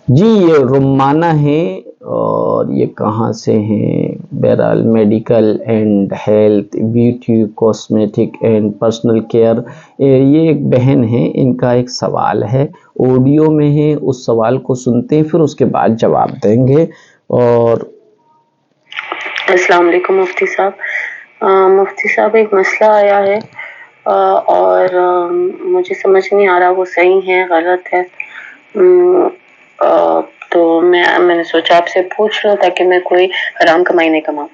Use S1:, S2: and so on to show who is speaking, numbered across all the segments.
S1: جی یہ رمانہ ہے، اور یہ کہاں سے ہیں؟ بہرحال medical and health, beauty, cosmetic and personal care, یہ ایک بہن ہے، ان کا ایک سوال ہے، آڈیو میں ہے، اس سوال کو سنتے ہیں پھر اس کے بعد جواب دیں گے۔ اور
S2: السلام علیکم مفتی صاحب۔ مفتی صاحب ایک مسئلہ آیا ہے اور مجھے سمجھ نہیں آ رہا وہ صحیح ہے غلط ہے، تو میں نے سوچا آپ سے پوچھ لوں تاکہ میں کوئی حرام کمائی نہیں کماؤں۔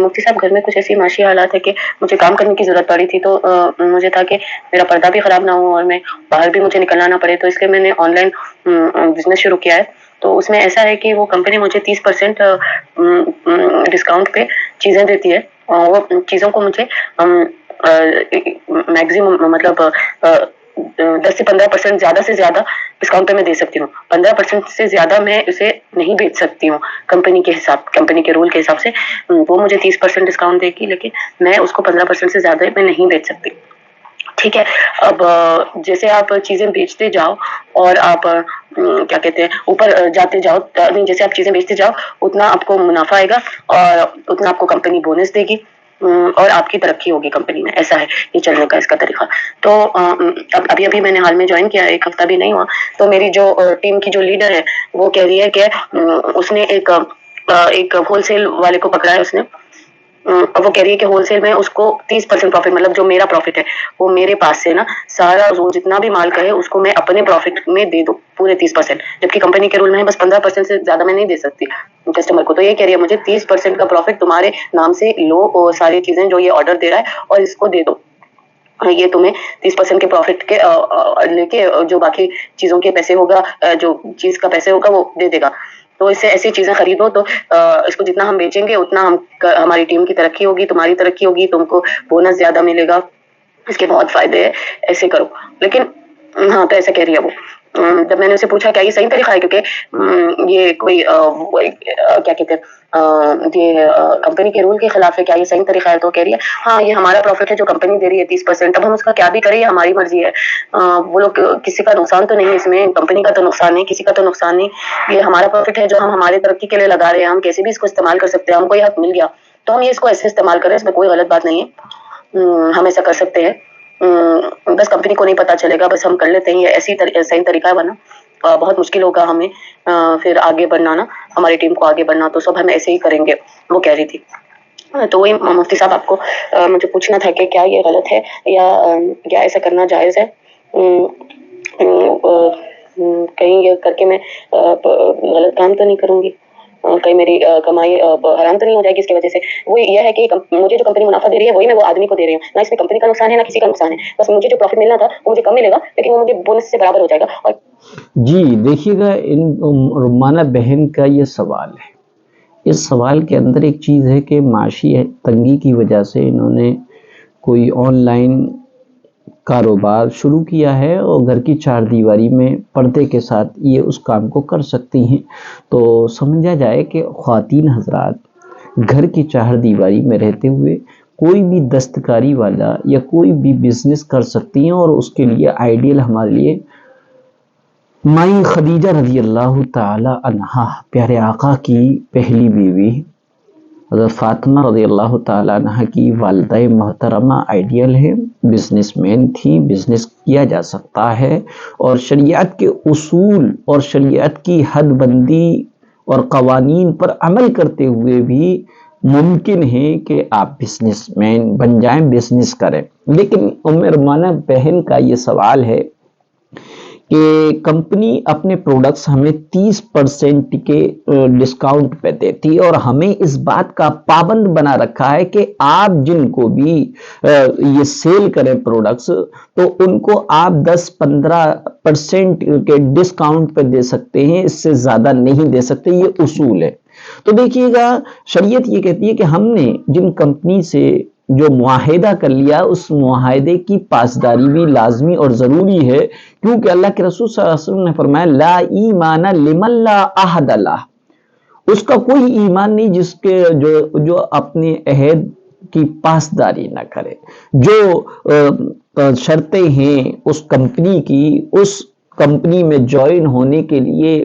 S2: مفتی صاحب گھر میں کچھ ایسی معاشی حالات ہے کہ مجھے کام کرنے کی ضرورت پڑی تھی، تو مجھے تھا کہ میرا پردہ بھی خراب نہ ہو اور میں باہر بھی مجھے نکلنا نہ پڑے، تو اس لیے میں نے آن لائن بزنس شروع کیا ہے۔ تو اس میں ایسا ہے کہ وہ کمپنی مجھے 30% ڈسکاؤنٹ پہ چیزیں دیتی ہے، اور وہ چیزوں کو مجھے میکزیمم مطلب 10 سے 15% زیادہ سے زیادہ ڈسکاؤنٹ پہ میں دے سکتی ہوں۔ 15% سے زیادہ میں اسے نہیں بیچ سکتی ہوں کمپنی کے رول کے حساب سے۔ وہ مجھے 30% ڈسکاؤنٹ دے گی، لیکن میں اس کو 15% سے زیادہ میں نہیں بیچ سکتی۔ ٹھیک ہے، اب جیسے آپ چیزیں بیچتے جاؤ اور آپ کیا کہتے ہیں اوپر جاتے جاؤ، جیسے آپ چیزیں بیچتے جاؤ اتنا آپ کو منافع آئے گا اور اتنا آپ کو کمپنی بونس دے گی اور آپ کی ترقی ہوگی کمپنی میں۔ ایسا ہے یہ چلنے کا اس کا طریقہ۔ تو ابھی میں نے حال میں جوائن کیا، ایک ہفتہ بھی نہیں ہوا، تو میری جو ٹیم کی جو لیڈر ہے وہ کہہ رہی ہے کہ اس نے ایک ہول سیل والے کو پکڑا ہے اس نے، وہ کہہ رہی ہے کہ ہول سیل میں اس کو 30% پروفٹ، مطلب جو میرا پروفٹ ہے وہ میرے پاس سے نا سارا جتنا بھی مال کہے اس کو میں اپنے پروفٹ میں دے دوں پورے 30%، جبکہ کمپنی کے رول میں ہے بس 15% سے زیادہ میں نہیں دے سکتی کسٹمر کو۔ تو یہ کہہ رہی ہے مجھے 30% کا پروفٹ تمہارے نام سے لو، اور ساری چیزیں جو یہ آرڈر دے رہا ہے اور اس کو دے دو، یہ تمہیں 30% کے پروفٹ کے لے کے جو باقی چیزوں کے پیسے ہوگا، جو چیز کا پیسے ہوگا وہ دے دے گا۔ تو اس سے ایسی چیزیں خریدو تو اس کو جتنا ہم بیچیں گے اتنا ہماری ٹیم کی ترقی ہوگی، تمہاری ترقی ہوگی، تم کو بونس زیادہ ملے گا، اس کے بہت فائدے ہیں، ایسے کرو۔ لیکن ہاں تو ایسا کہہ رہی ہے وہ۔ جب میں نے اسے پوچھا کیا یہ صحیح طریقہ ہے، کیونکہ یہ کوئی کیا کہتے ہیں یہ کمپنی کے رول کے خلاف ہے، کیا یہ صحیح طریقہ ہے؟ تو کہہ رہی ہے ہاں یہ ہمارا پروفٹ ہے جو کمپنی دے رہی ہے 30%، اب ہم اس کا کیا بھی کریں یہ ہماری مرضی ہے، وہ لوگ کسی کا نقصان تو نہیں، اس میں کمپنی کا تو نقصان نہیں، کسی کا تو نقصان نہیں، یہ ہمارا پروفٹ ہے جو ہم ہماری ترقی کے لیے لگا رہے ہیں، ہم کیسے بھی اس کو استعمال کر سکتے ہیں، ہم کو یہ حق مل گیا تو ہم یہ اس کو ایسے استعمال کریں، اس میں کوئی غلط بات نہیں ہے، ہم ایسا کر سکتے ہیں، بس کمپنی کو نہیں پتا چلے گا، بس ہم کر لیتے ہیں، یہ ایسی صحیح طریقہ ہے، ورنہ بہت مشکل ہوگا ہمیں پھر آگے بڑھنا نا، ہماری ٹیم کو آگے بڑھنا، تو سب ہم ایسے ہی کریں گے، وہ کہہ رہی تھی۔ تو وہی مفتی صاحب آپ کو مجھے پوچھنا تھا کہ کیا یہ غلط ہے یا ایسا کرنا جائز ہے؟ کہیں یہ کر کے میں غلط کام تو نہیں کروں گی، کہیں میری کمائی حرام تو نہیں ہو جائے گی اس کی وجہ سے؟ وہ یہ ہے کہ مجھے جو کمپنی منافع دے رہی ہے وہی میں وہ آدمی کو دے رہی ہوں، نہ اس میں کمپنی کا نقصان ہے نہ کسی کا نقصان ہے، بس مجھے جو پروفٹ ملنا تھا وہ مجھے کم ملے گا، لیکن وہ مجھے بونس سے برابر ہو جائے گا۔ اور
S1: جی دیکھیے گا، ان رمانہ بہن کا یہ سوال ہے، اس سوال کے اندر ایک چیز ہے کہ معاشی تنگی کی وجہ سے انہوں نے کوئی آن لائن کاروبار شروع کیا ہے اور گھر کی چار دیواری میں پردے کے ساتھ یہ اس کام کو کر سکتی ہیں۔ تو سمجھا جائے کہ خواتین حضرات گھر کی چار دیواری میں رہتے ہوئے کوئی بھی دستکاری والا یا کوئی بھی بزنس کر سکتی ہیں، اور اس کے لیے آئیڈیل ہمارے لیے مائی خدیجہ رضی اللہ تعالی عنہا، پیارے آقا کی پہلی بیوی حضرت فاطمہ رضی اللہ تعالیٰ عنہ کی والدہ محترمہ آئیڈیل ہے، بزنس مین تھی، بزنس کیا جا سکتا ہے، اور شریعت کے اصول اور شریعت کی حد بندی اور قوانین پر عمل کرتے ہوئے بھی ممکن ہے کہ آپ بزنس مین بن جائیں، بزنس کریں۔ لیکن ام رمانہ بہن کا یہ سوال ہے کہ کمپنی اپنے پروڈکٹس ہمیں 30% کے ڈسکاؤنٹ پہ دیتی ہے، اور ہمیں اس بات کا پابند بنا رکھا ہے کہ آپ جن کو بھی یہ سیل کریں پروڈکٹس تو ان کو آپ 10-15% کے ڈسکاؤنٹ پہ دے سکتے ہیں، اس سے زیادہ نہیں دے سکتے، یہ اصول ہے۔ تو دیکھیے گا شریعت یہ کہتی ہے کہ ہم نے جن کمپنی سے جو معاہدہ کر لیا اس معاہدے کی پاسداری بھی لازمی اور ضروری ہے، کیونکہ اللہ کے رسول صلی اللہ علیہ وسلم نے فرمایا لا ایمان لمن لا عہد لہ، اس کا کوئی ایمان نہیں جس کے جو اپنے عہد کی پاسداری نہ کرے، جو شرطیں ہیں اس کمپنی کی، اس کمپنی میں جوائن ہونے کے لیے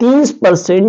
S1: 30%